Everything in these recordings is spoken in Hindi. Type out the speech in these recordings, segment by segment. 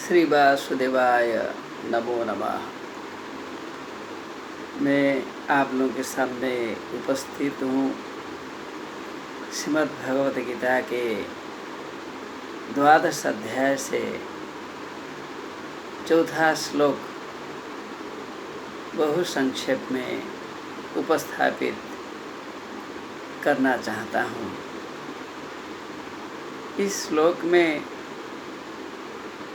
श्री वासुदेवाय नमो नमः। मैं आप लोगों के सामने उपस्थित हूँ श्रीमद् भगवत गीता के 12 अध्याय से 4 श्लोक बहु संक्षेप में उपस्थापित करना चाहता हूँ। इस श्लोक में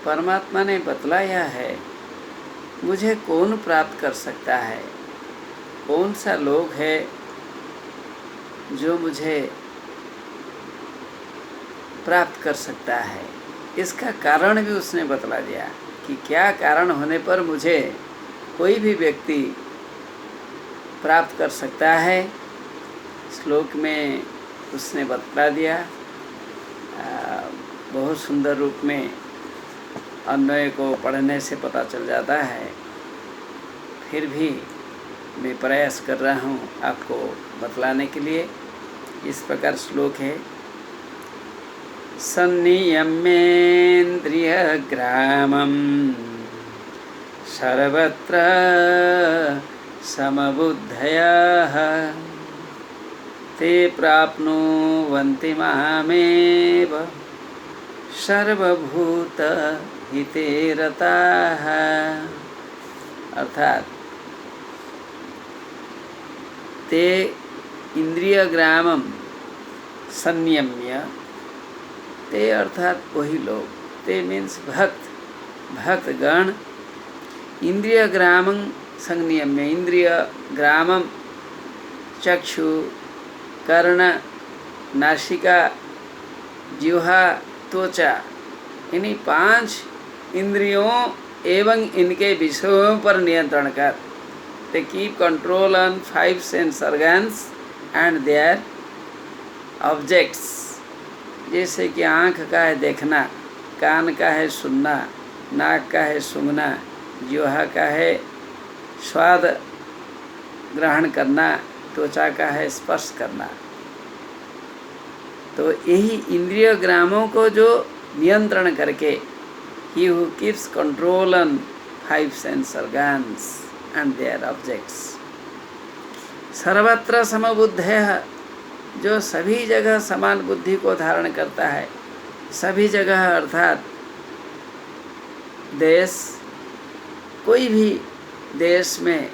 परमात्मा ने बतलाया है मुझे कौन प्राप्त कर सकता है, कौन सा लोग है जो मुझे प्राप्त कर सकता है। इसका कारण भी उसने बतला दिया कि क्या कारण होने पर मुझे कोई भी व्यक्ति प्राप्त कर सकता है। श्लोक में उसने बतला दिया, बहुत सुंदर रूप में अन्वय को पढ़ने से पता चल जाता है। फिर भी मैं प्रयास कर रहा हूँ आपको बतलाने के लिए। इस प्रकार श्लोक है। सन्नियम्येन्द्रियग्रामं सर्वत्र समबुद्धयः ते प्राप्नुवन्ति मामेव सर्वभूतहिते रताः। अर्थात ते इंद्रियग्रामं संयम्य, ते अर्थात वही लोग, ते मीन्स भक्तगण इंद्रियग्रामं संयम्य, इंद्रिय ग्रामम चक्षु कर्ण नासिका जिह्वा त्वचा, इन्हीं 5 इंद्रियों एवं इनके विषयों पर नियंत्रण कर। They keep control on 5 sense organs and their objects। जैसे कि आँख का है देखना, कान का है सुनना, नाक का है सूंघना, जिह्वा का है स्वाद ग्रहण करना, त्वचा का है स्पर्श करना। तो यही इंद्रिय ग्रामों को जो नियंत्रण करके, he who keeps control on 5 sense organs and their objects, सर्वत्र समबुद्धयः, जो सभी जगह समान बुद्धि को धारण करता है। सभी जगह अर्थात देश, कोई भी देश में,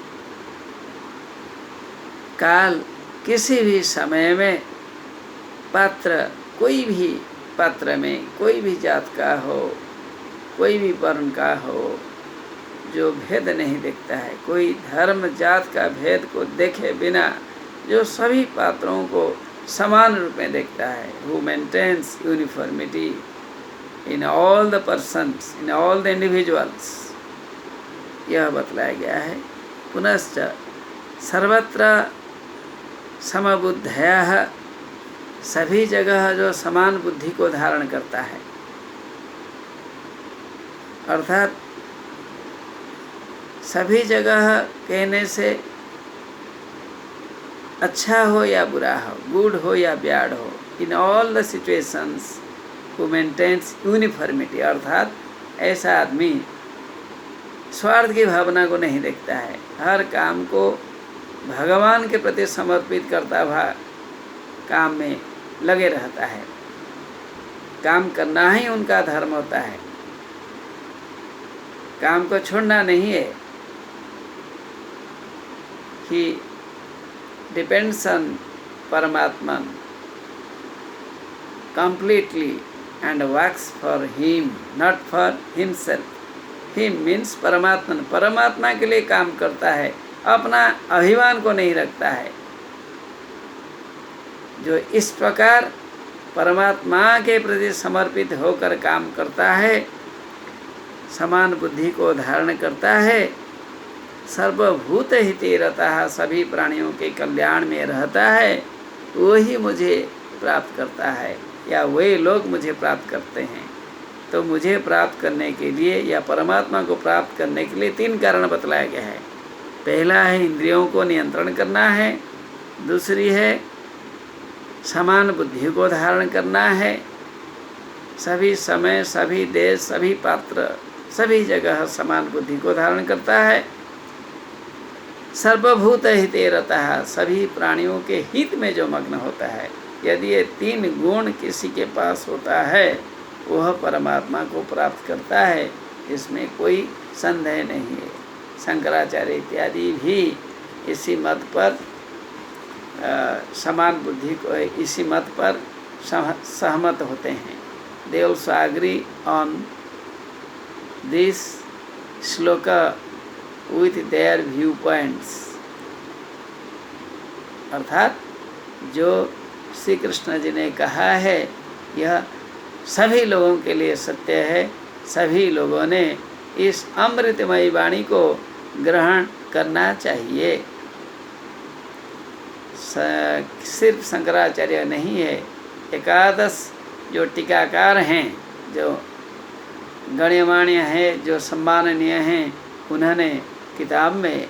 काल, किसी भी समय में, पात्र, कोई भी पात्र में, कोई भी जात का हो, कोई भी वर्ण का हो, जो भेद नहीं देखता है, कोई धर्म जात का भेद को देखे बिना जो सभी पात्रों को समान रूप में देखता है, who maintains uniformity in all the persons, in all the individuals, यह बतलाया गया है। पुनश्च सर्वत्र समबुद्धयः, सभी जगह जो समान बुद्धि को धारण करता है। अर्थात सभी जगह कहने से अच्छा हो या बुरा हो, गुड हो या बैड हो, in all the situations who maintains uniformity, अर्थात ऐसा आदमी स्वार्थ की भावना को नहीं देखता है, हर काम को भगवान के प्रति समर्पित करता हुआ काम में लगे रहता है। काम करना ही उनका धर्म होता है, काम को छोड़ना नहीं है। He depends on Paramatma completely and works for him, not for himself। Him means परमात्मा, परमात्मा के लिए काम करता है, अपना अभिमान को नहीं रखता है। जो इस प्रकार परमात्मा के प्रति समर्पित होकर काम करता है, समान बुद्धि को धारण करता है, सर्वभूत हिते रतः, सभी प्राणियों के कल्याण में रहता है, वही मुझे प्राप्त करता है या वे लोग मुझे प्राप्त करते हैं। तो मुझे प्राप्त करने के लिए या परमात्मा को प्राप्त करने के लिए 3 कारण बतलाया गया है। पहला है इंद्रियों को नियंत्रण करना है, दूसरी है समान बुद्धि को धारण करना है, सभी समय, सभी देश, सभी पात्र, सभी जगह समान बुद्धि को धारण करता है। सर्वभूत हिते रतः, सभी प्राणियों के हित में जो मग्न होता है। यदि ये 3 गुण किसी के पास होता है वह परमात्मा को प्राप्त करता है, इसमें कोई संदेह नहीं है। शंकराचार्य इत्यादि भी इसी मत पर समान बुद्धि को इसी मत पर सहमत होते हैं। They also agree on this shloka with their view points. अर्थात जो श्री कृष्ण जी ने कहा है यह सभी लोगों के लिए सत्य है। सभी लोगों ने इस अमृतमयी वाणी को ग्रहण करना चाहिए। सिर्फ शंकराचार्य नहीं है, एकादश जो टीकाकार हैं, जो गण्यमान्य हैं, जो सम्माननीय हैं, उन्होंने किताब में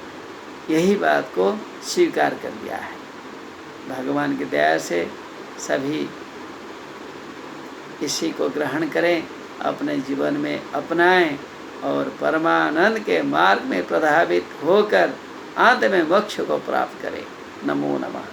यही बात को स्वीकार कर दिया है। भगवान की दया से सभी इसी को ग्रहण करें, अपने जीवन में अपनाएं और परमानंद के मार्ग में प्रभावित होकर अंत में मोक्ष को प्राप्त करें। नमो नमः।